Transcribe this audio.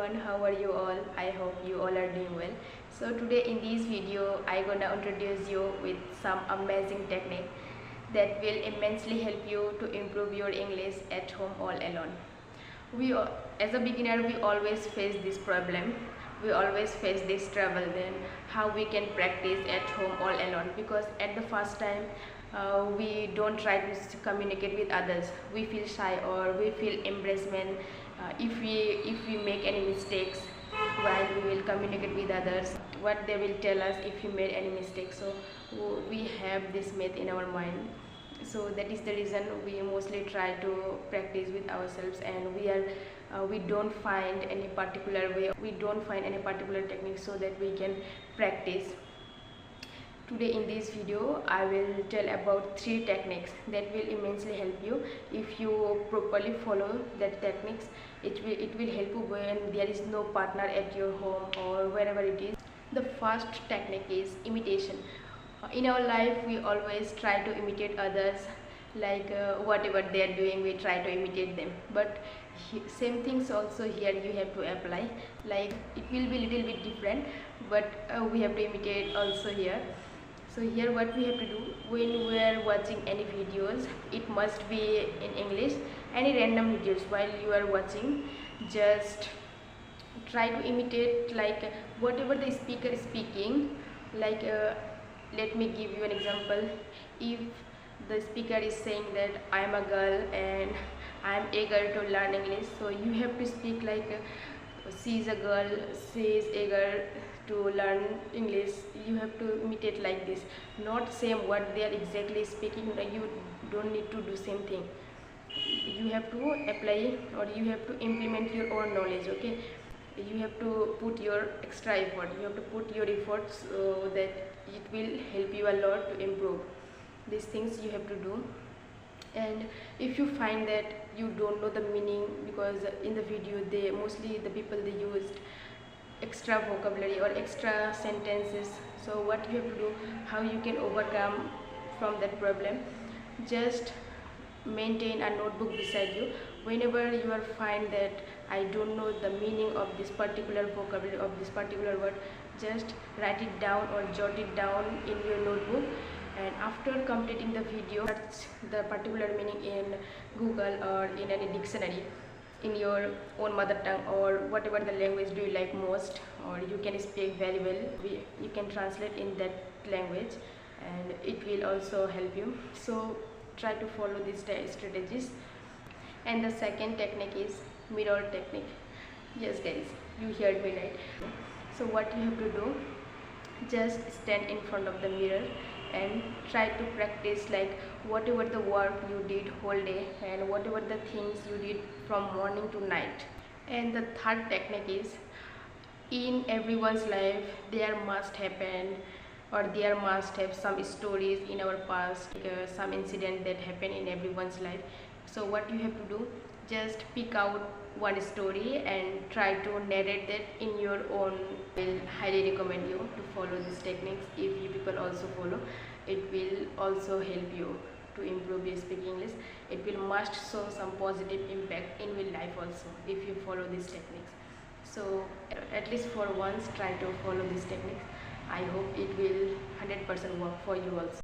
everyone, how are you all? I hope you all are doing well. So today in this video I gonna introduce you with some amazing technique that will immensely help you to improve your English at home all alone. As a beginner, we always face this problem. We always face this trouble. Then how we can practice at home all alone, because at the first time we don't try to communicate with others. We feel shy or we feel embarrassment if we make any mistakes while we will communicate with others, what they will tell us if we made any mistakes. So we have this myth in our mind. So that is the reason we mostly try to practice with ourselves, and we don't find any particular way, we don't find any particular technique so that we can practice. Today in this video I will tell about 3 techniques that will immensely help you. If you properly follow that techniques, it will help you when there is no partner at your home or wherever it is. The first technique is imitation. In our life we always try to imitate others, like whatever they are doing we try to imitate them, but same things also here you have to apply. Like it will be little bit different, but we have to imitate also here. So here what we have to do, when we are watching any videos, it must be in English. Any random videos while you are watching, just try to imitate like whatever the speaker is speaking. Like let me give you an example. If the speaker is saying that I am a girl and I am eager to learn English, so you have to speak like she is a girl, she is eager to learn English. You have to imitate like this, not same what they are exactly speaking. You don't need to do same thing. You have to apply or you have to implement your own knowledge. Okay, you have to put your extra effort, you have to put your efforts so that it will help you a lot to improve. These things you have to do. And if you find that you don't know the meaning, because in the video they mostly the people they used extra vocabulary or extra sentences, so what you have to do, how you can overcome from that problem, just maintain a notebook beside you. Whenever you are find that I don't know the meaning of this particular vocabulary of this particular word, just write it down or jot it down in your notebook, and after completing the video, search the particular meaning in Google or in any dictionary in your own mother tongue or whatever the language do you like most, or you can speak very well, you can translate in that language, and it will also help you. So try to follow these strategies. And the second technique is mirror technique. Yes guys, you heard me right. So what you have to do, just stand in front of the mirror and try to practice like whatever the work you did whole day and whatever the things you did from morning to night. And the third technique is, in everyone's life there must happen or there must have some stories in our past, some incident that happen in everyone's life. So what you have to do, just pick out one story and try to narrate that in your own. I will highly recommend you to follow these techniques. If you people also follow, it will also help you to improve your speaking English. It will must show some positive impact in your life also if you follow these techniques. So at least for once try to follow these techniques. I hope it will 100% work for you also.